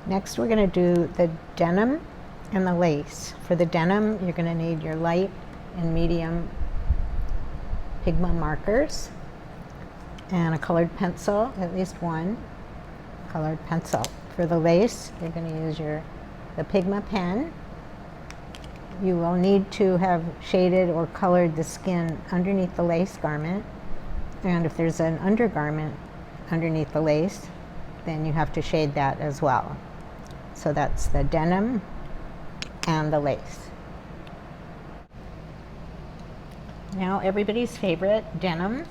Next we're going to do the denim and the lace. For the denim, you're going to need your light and medium pigment markers and a colored pencil, at least one colored pencil. For the lace, you're going to use the Pigma pen. You will need to have shaded or colored the skin underneath the lace garment, and if there's an undergarment underneath the lace, then you have to shade that as well. So that's the denim and the lace. Now everybody's favorite, denim.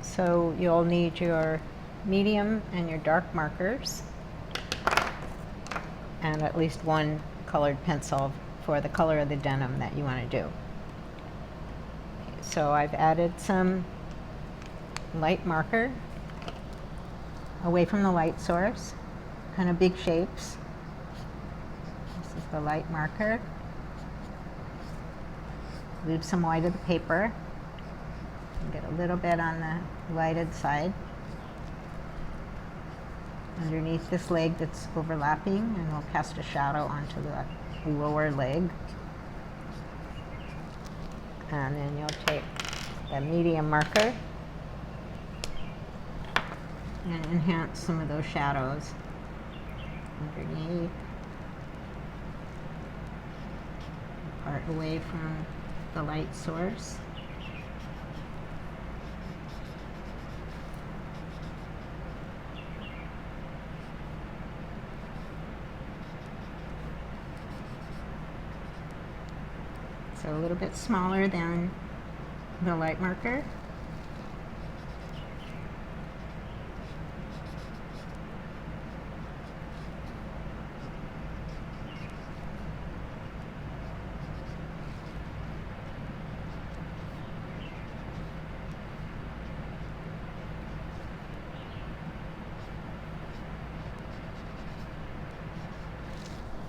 So you'll need your medium and your dark markers and at least one colored pencil for the color of the denim that you want to do. So I've added some light marker away from the light source, kind of big shapes. This is the light marker. Leave some white of the paper. Get a little bit on the lighted side underneath this leg that's overlapping, and we'll cast a shadow onto the lower leg. And then you'll take the medium marker and enhance some of those shadows underneath, part away from the light source. So a little bit smaller than the light marker.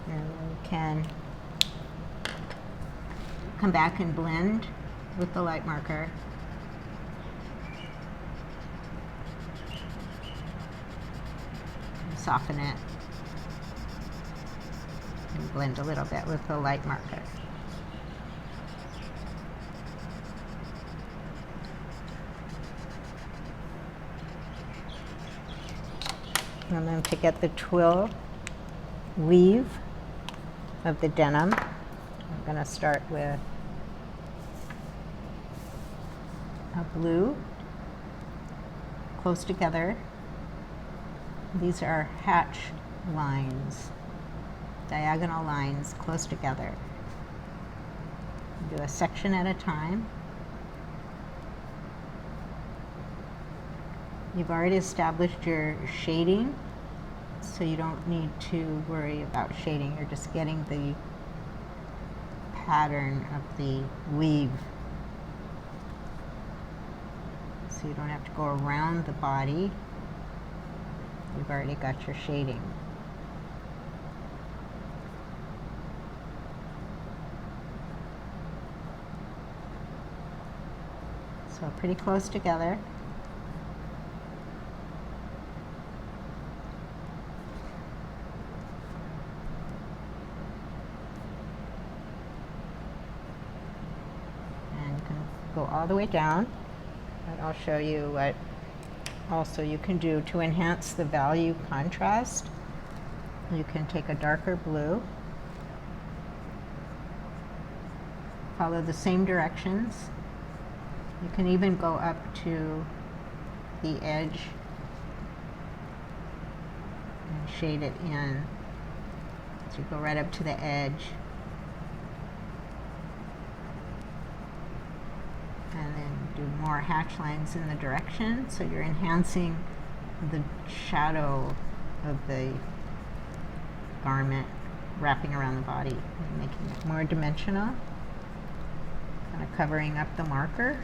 And then we can come back and blend with the light marker. And soften it. And blend a little bit with the light marker. And then to get the twill weave of the denim, I'm going to start with a blue, close together. These are hatch lines, diagonal lines close together. Do a section at a time. You've already established your shading, so you don't need to worry about shading. You're just getting the pattern of the weave. So you don't have to go around the body. You've already got your shading. So pretty close together. And you can go all the way down. And I'll show you what also you can do to enhance the value contrast. You can take a darker blue, follow the same directions. You can even go up to the edge and shade it in. So you go right up to the edge. And then do more hatch lines in the direction, so you're enhancing the shadow of the garment wrapping around the body, making it more dimensional, kind of covering up the marker.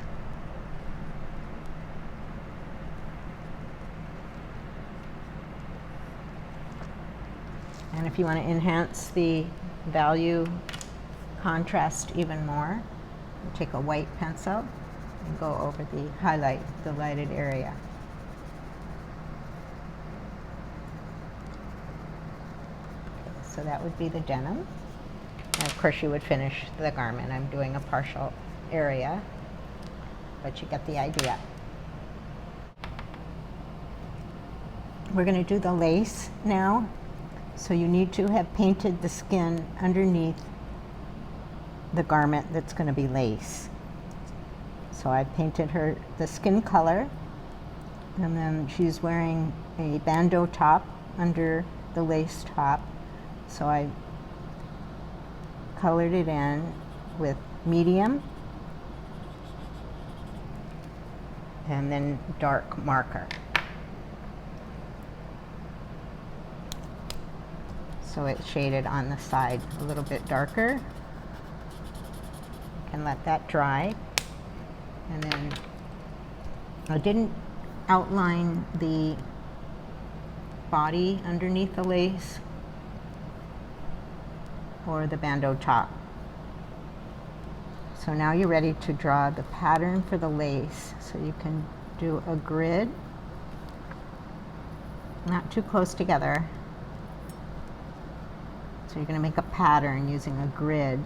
And if you want to enhance the value contrast even more, you take a white pencil and go over the highlight, the lighted area. So that would be the denim. And of course you would finish the garment. I'm doing a partial area, but you get the idea. We're going to do the lace now. So you need to have painted the skin underneath the garment that's going to be lace. So I painted her the skin color, and then she's wearing a bandeau top under the lace top. So I colored it in with medium and then dark marker. So it's shaded on the side a little bit darker. You can let that dry. And then I didn't outline the body underneath the lace or the bandeau top. So now you're ready to draw the pattern for the lace. So you can do a grid, not too close together. So you're going to make a pattern using a grid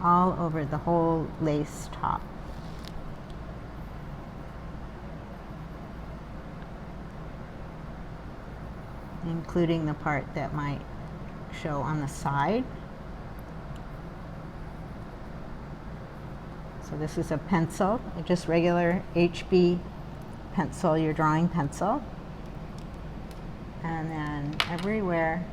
all over the whole lace top. Including the part that might show on the side. So this is a pencil, just regular HB pencil, your drawing pencil. And then everywhere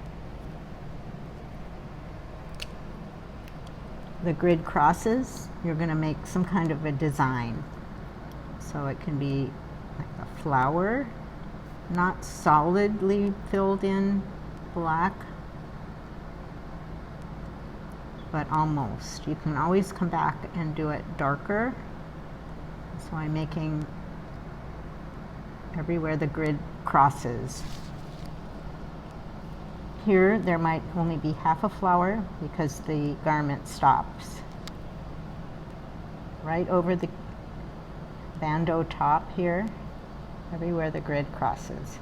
the grid crosses, you're going to make some kind of a design. So it can be like a flower, not solidly filled in black, but almost. You can always come back and do it darker. So I'm making everywhere the grid crosses. Here there might only be half a flower because the garment stops. Right over the bandeau top here, everywhere the grid crosses.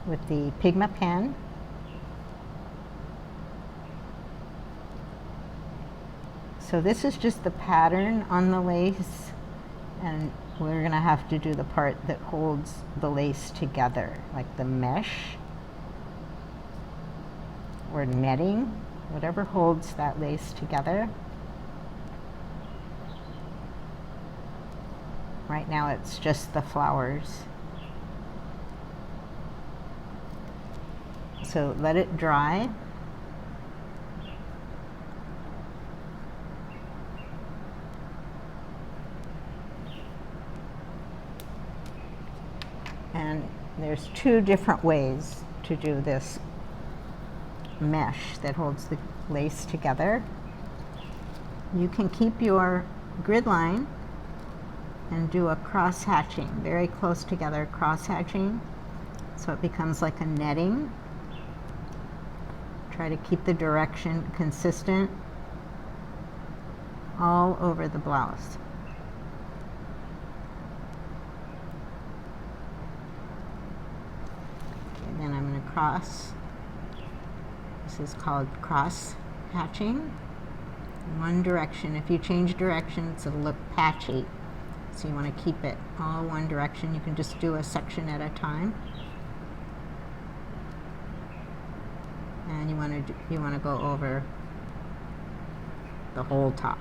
With the Pigma pen, so this is just the pattern on the lace, and we're going to have to do the part that holds the lace together, like the mesh or netting, whatever holds that lace together. Right now it's just the flowers. So let it dry. And there's two different ways to do this mesh that holds the lace together. You can keep your grid line and do a cross hatching, very close together cross hatching, so it becomes like a netting. Try to keep the direction consistent all over the blouse. And then I'm going to cross. This is called cross hatching. One direction. If you change directions, it'll look patchy. So you want to keep it all one direction. You can just do a section at a time. And you want to go over the whole top.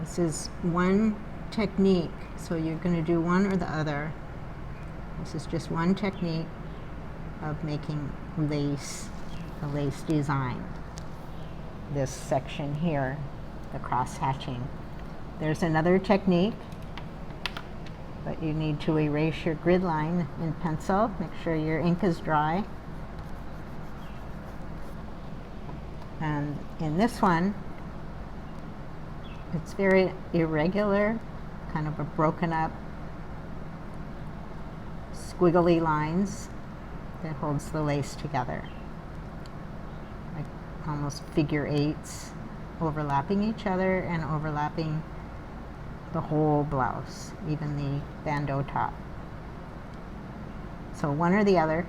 This is one technique, so you're going to do one or the other. This is just one technique of making lace, a lace design. This section here, the cross hatching. There's another technique, but you need to erase your grid line in pencil. Make sure your ink is dry. And in this one, it's very irregular, kind of a broken up, squiggly lines. that holds the lace together, like almost figure eights, overlapping each other and overlapping the whole blouse, even the bandeau top. So one or the other.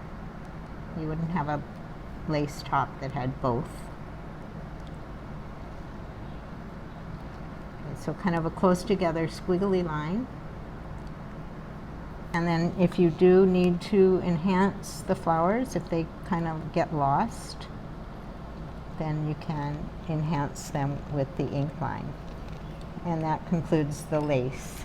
You wouldn't have a lace top that had both. Okay, so kind of a close together squiggly line. And then if you do need to enhance the flowers, if they kind of get lost, then you can enhance them with the ink line. And that concludes the lace.